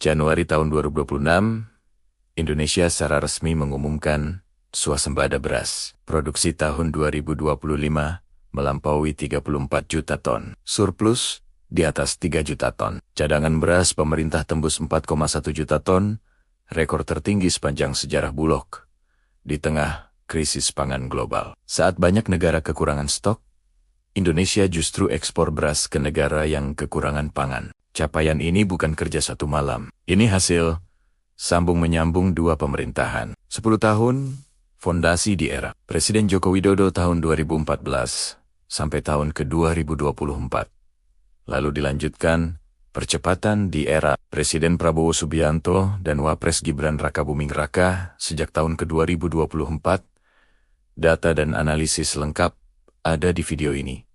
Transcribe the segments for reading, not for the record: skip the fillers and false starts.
Januari tahun 2026, Indonesia secara resmi mengumumkan swasembada beras. Produksi tahun 2025 melampaui 34 juta ton. Surplus di atas 3 juta ton. Cadangan beras pemerintah tembus 4,1 juta ton, rekor tertinggi sepanjang sejarah Bulog. Di tengah krisis pangan global. Saat banyak negara kekurangan stok, Indonesia justru ekspor beras ke negara yang kekurangan pangan. Capaian ini bukan kerja satu malam. Ini hasil sambung-menyambung dua pemerintahan. 10 tahun, fondasi di era Presiden Joko Widodo tahun 2014 sampai tahun ke-2024. Lalu dilanjutkan percepatan di era Presiden Prabowo Subianto dan Wapres Gibran Rakabuming Raka sejak tahun ke-2024. Data dan analisis lengkap ada di video ini.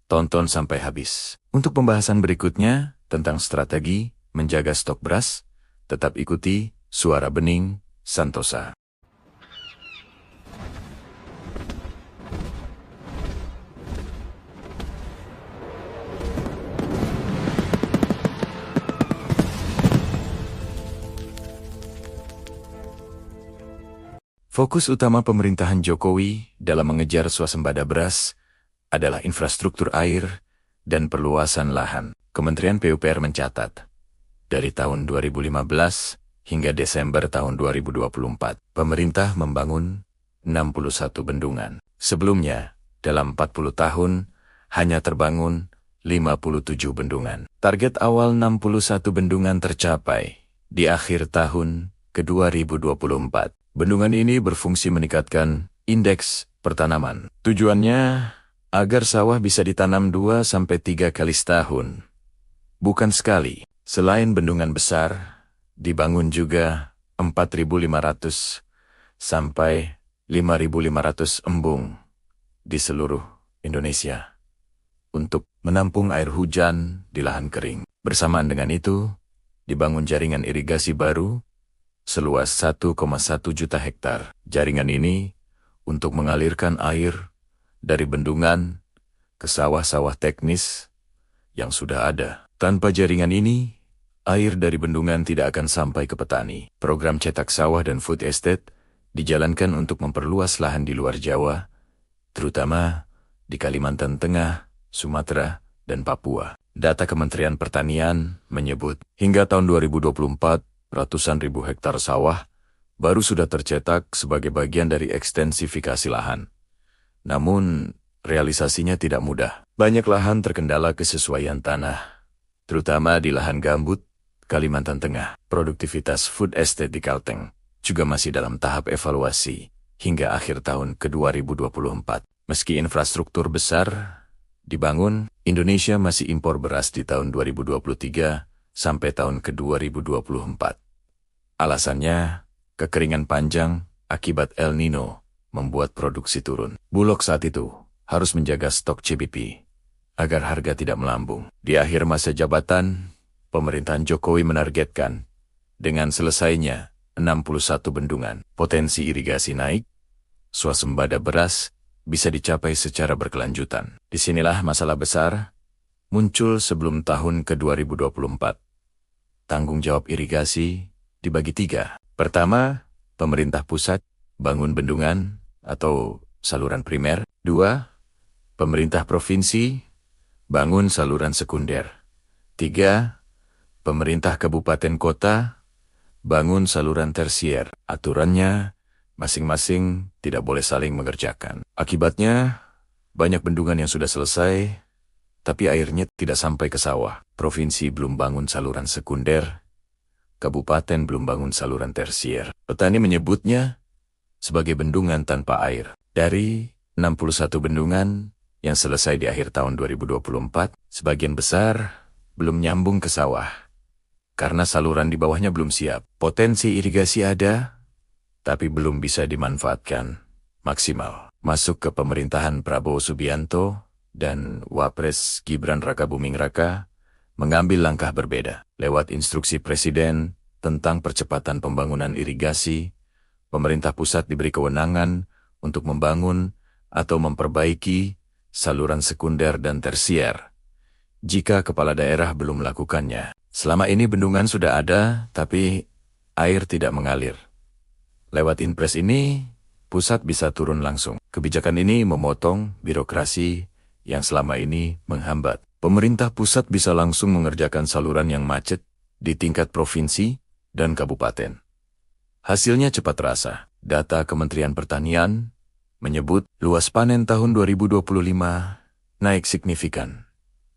Tonton sampai habis. Untuk pembahasan berikutnya tentang strategi menjaga stok beras, tetap ikuti Suara Bening Santosa. Fokus utama pemerintahan Jokowi dalam mengejar swasembada beras adalah infrastruktur air dan perluasan lahan. Kementerian PUPR mencatat, dari tahun 2015 hingga Desember tahun 2024, pemerintah membangun 61 bendungan. Sebelumnya, dalam 40 tahun, hanya terbangun 57 bendungan. Target awal 61 bendungan tercapai di akhir tahun ke-2024. Bendungan ini berfungsi meningkatkan indeks pertanaman. Tujuannya agar sawah bisa ditanam 2-3 kali setahun, bukan sekali. Selain bendungan besar, dibangun juga 4.500 sampai 5.500 embung di seluruh Indonesia untuk menampung air hujan di lahan kering. Bersamaan dengan itu, dibangun jaringan irigasi baru seluas 1,1 juta hektar. Jaringan ini untuk mengalirkan air dari bendungan ke sawah-sawah teknis yang sudah ada. Tanpa jaringan ini, air dari bendungan tidak akan sampai ke petani. Program cetak sawah dan food estate dijalankan untuk memperluas lahan di luar Jawa, terutama di Kalimantan Tengah, Sumatera, dan Papua. Data Kementerian Pertanian menyebut, hingga tahun 2024, ratusan ribu hektar sawah baru sudah tercetak sebagai bagian dari ekstensifikasi lahan. Namun, realisasinya tidak mudah. Banyak lahan terkendala kesesuaian tanah, terutama di lahan gambut, Kalimantan Tengah. Produktivitas food estate di Kalteng juga masih dalam tahap evaluasi hingga akhir tahun ke-2024. Meski infrastruktur besar dibangun, Indonesia masih impor beras di tahun 2023 sampai tahun ke-2024. Alasannya, kekeringan panjang akibat El Nino membuat produksi turun. Bulog saat itu harus menjaga stok CBP agar harga tidak melambung. Di akhir masa jabatan, pemerintahan Jokowi menargetkan dengan selesainya 61 bendungan, potensi irigasi naik, swasembada beras bisa dicapai secara berkelanjutan. Disinilah masalah besar muncul sebelum tahun ke-2024. Tanggung jawab irigasi dibagi 3. Pertama, pemerintah pusat bangun bendungan atau saluran primer. 2. Pemerintah provinsi bangun saluran sekunder. 3. Pemerintah kabupaten kota bangun saluran tersier. Aturannya masing-masing tidak boleh saling mengerjakan. Akibatnya, banyak bendungan yang sudah selesai, tapi airnya tidak sampai ke sawah. Provinsi belum bangun saluran sekunder, kabupaten belum bangun saluran tersier. Petani menyebutnya sebagai bendungan tanpa air. Dari 61 bendungan yang selesai di akhir tahun 2024, sebagian besar belum nyambung ke sawah, karena saluran di bawahnya belum siap. Potensi irigasi ada, tapi belum bisa dimanfaatkan maksimal. Masuk ke pemerintahan Prabowo Subianto dan Wapres Gibran Rakabuming Raka mengambil langkah berbeda. Lewat instruksi Presiden tentang percepatan pembangunan irigasi, pemerintah pusat diberi kewenangan untuk membangun atau memperbaiki saluran sekunder dan tersier jika kepala daerah belum melakukannya. Selama ini bendungan sudah ada, tapi air tidak mengalir. Lewat Inpres ini, pusat bisa turun langsung. Kebijakan ini memotong birokrasi yang selama ini menghambat. Pemerintah pusat bisa langsung mengerjakan saluran yang macet di tingkat provinsi dan kabupaten. Hasilnya cepat terasa. Data Kementerian Pertanian menyebut luas panen tahun 2025 naik signifikan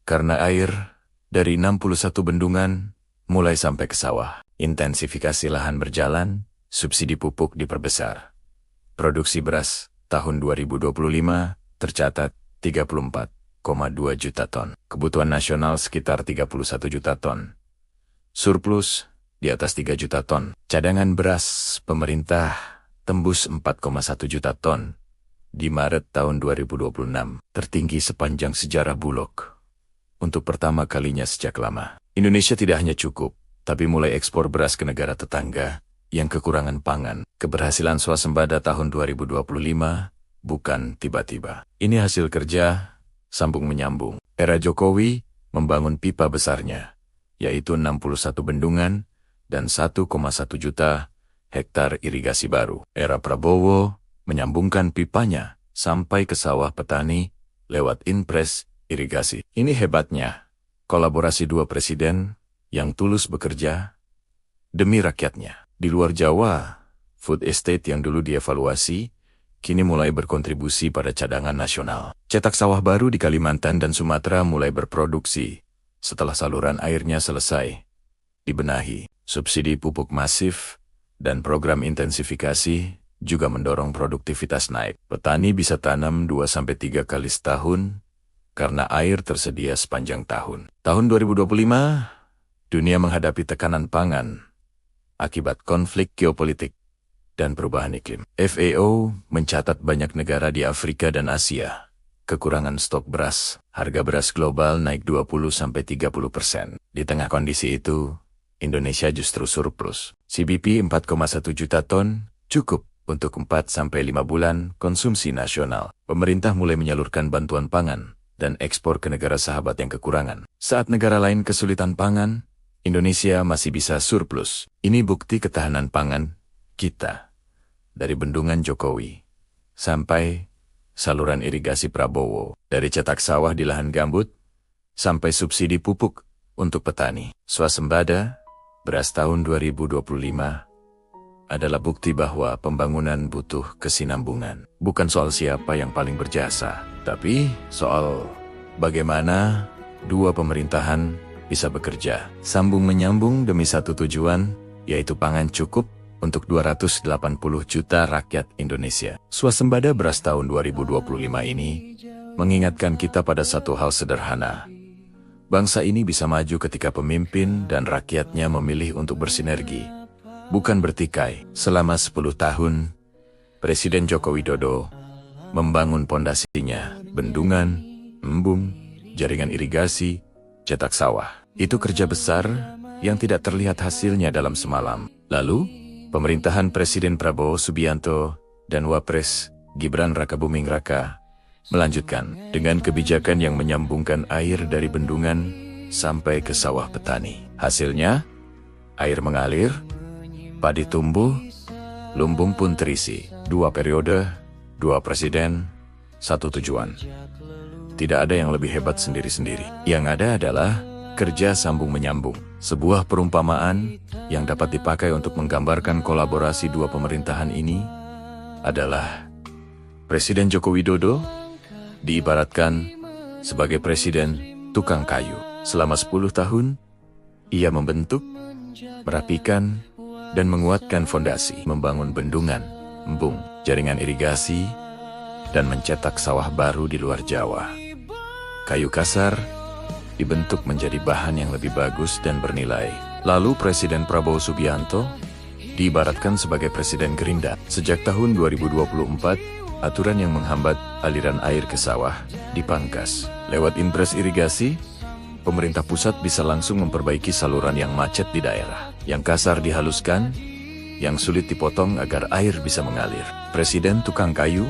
karena air dari 61 bendungan mulai sampai ke sawah. Intensifikasi lahan berjalan, subsidi pupuk diperbesar. Produksi beras tahun 2025 tercatat 34,2 juta ton. Kebutuhan nasional sekitar 31 juta ton. Surplus di atas 3 juta ton. Cadangan beras pemerintah tembus 4,1 juta ton di Maret tahun 2026, tertinggi sepanjang sejarah Bulog. Untuk pertama kalinya sejak lama, Indonesia tidak hanya cukup, tapi mulai ekspor beras ke negara tetangga yang kekurangan pangan. Keberhasilan swasembada tahun 2025 bukan tiba-tiba. Ini hasil kerja sambung menyambung. Era Jokowi membangun pipa besarnya, yaitu 61 bendungan dan 1,1 juta hektar irigasi baru. Era Prabowo menyambungkan pipanya sampai ke sawah petani lewat Inpres irigasi. Ini hebatnya, kolaborasi dua presiden yang tulus bekerja demi rakyatnya. Di luar Jawa, food estate yang dulu dievaluasi, kini mulai berkontribusi pada cadangan nasional. Cetak sawah baru di Kalimantan dan Sumatera mulai berproduksi setelah saluran airnya selesai dibenahi. Subsidi pupuk masif dan program intensifikasi juga mendorong produktivitas naik. Petani bisa tanam 2-3 kali setahun karena air tersedia sepanjang tahun. Tahun 2025, dunia menghadapi tekanan pangan akibat konflik geopolitik dan perubahan iklim. FAO mencatat banyak negara di Afrika dan Asia kekurangan stok beras. Harga beras global naik 20-30%. Di tengah kondisi itu, Indonesia justru surplus. CBP 4,1 juta ton cukup untuk 4-5 bulan konsumsi nasional. Pemerintah mulai menyalurkan bantuan pangan dan ekspor ke negara sahabat yang kekurangan. Saat negara lain kesulitan pangan, Indonesia masih bisa surplus. Ini bukti ketahanan pangan kita. Dari bendungan Jokowi sampai saluran irigasi Prabowo. Dari cetak sawah di lahan gambut sampai subsidi pupuk untuk petani. Swasembada beras tahun 2025 adalah bukti bahwa pembangunan butuh kesinambungan. Bukan soal siapa yang paling berjasa, tapi soal bagaimana dua pemerintahan bisa bekerja sambung menyambung demi satu tujuan, yaitu pangan cukup untuk 280 juta rakyat Indonesia. Swasembada beras tahun 2025 ini mengingatkan kita pada satu hal sederhana. Bangsa ini bisa maju ketika pemimpin dan rakyatnya memilih untuk bersinergi, bukan bertikai. Selama 10 tahun, Presiden Joko Widodo membangun pondasinya, bendungan, embung, jaringan irigasi, cetak sawah. Itu kerja besar yang tidak terlihat hasilnya dalam semalam. Lalu, pemerintahan Presiden Prabowo Subianto dan Wapres Gibran Rakabuming Raka melanjutkan dengan kebijakan yang menyambungkan air dari bendungan sampai ke sawah petani. Hasilnya, air mengalir, padi tumbuh, lumbung pun terisi. 2 periode, 2 presiden, 1 tujuan. Tidak ada yang lebih hebat sendiri-sendiri. Yang ada adalah kerja sambung menyambung. Sebuah perumpamaan yang dapat dipakai untuk menggambarkan kolaborasi dua pemerintahan ini adalah Presiden Joko Widodo diibaratkan sebagai presiden tukang kayu. Selama 10 tahun, ia membentuk, merapikan, dan menguatkan fondasi, membangun bendungan, embung, jaringan irigasi, dan mencetak sawah baru di luar Jawa. Kayu kasar dibentuk menjadi bahan yang lebih bagus dan bernilai. Lalu Presiden Prabowo Subianto diibaratkan sebagai Presiden Gerinda. Sejak tahun 2024, aturan yang menghambat aliran air ke sawah dipangkas. Lewat Inpres irigasi, pemerintah pusat bisa langsung memperbaiki saluran yang macet di daerah. Yang kasar dihaluskan, yang sulit dipotong agar air bisa mengalir. Presiden tukang kayu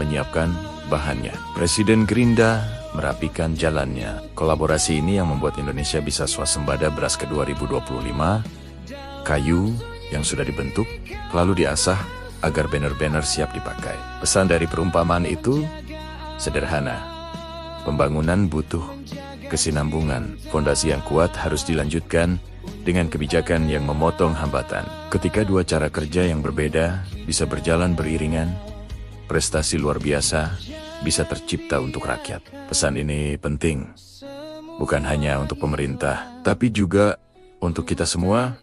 menyiapkan bahannya. Presiden Gerinda merapikan jalannya. Kolaborasi ini yang membuat Indonesia bisa swasembada beras ke 2025. Kayu yang sudah dibentuk, lalu diasah agar banner-banner siap dipakai. Pesan dari perumpamaan itu sederhana. Pembangunan butuh kesinambungan. Fondasi yang kuat harus dilanjutkan dengan kebijakan yang memotong hambatan. Ketika dua cara kerja yang berbeda bisa berjalan beriringan, prestasi luar biasa bisa tercipta untuk rakyat. Pesan ini penting, bukan hanya untuk pemerintah, tapi juga untuk kita semua,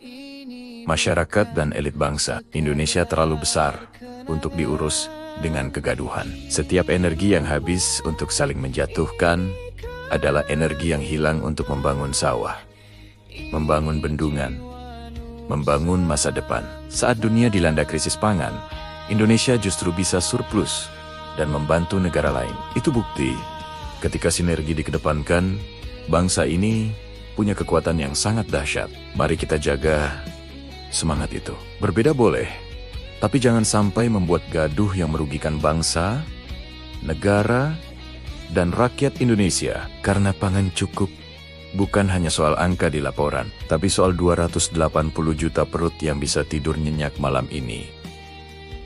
masyarakat dan elit bangsa. Indonesia terlalu besar untuk diurus dengan kegaduhan. Setiap energi yang habis untuk saling menjatuhkan adalah energi yang hilang untuk membangun sawah, membangun bendungan, membangun masa depan. Saat dunia dilanda krisis pangan, Indonesia justru bisa surplus dan membantu negara lain. Itu bukti, ketika sinergi dikedepankan, bangsa ini punya kekuatan yang sangat dahsyat. Mari kita jaga semangat itu. Berbeda boleh, tapi jangan sampai membuat gaduh yang merugikan bangsa, negara, dan rakyat Indonesia. Karena pangan cukup bukan hanya soal angka di laporan, tapi soal 280 juta perut yang bisa tidur nyenyak malam ini.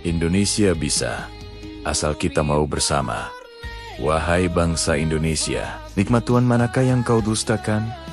Indonesia bisa, asal kita mau bersama. Wahai bangsa Indonesia, nikmat Tuhan manakah yang kau dustakan?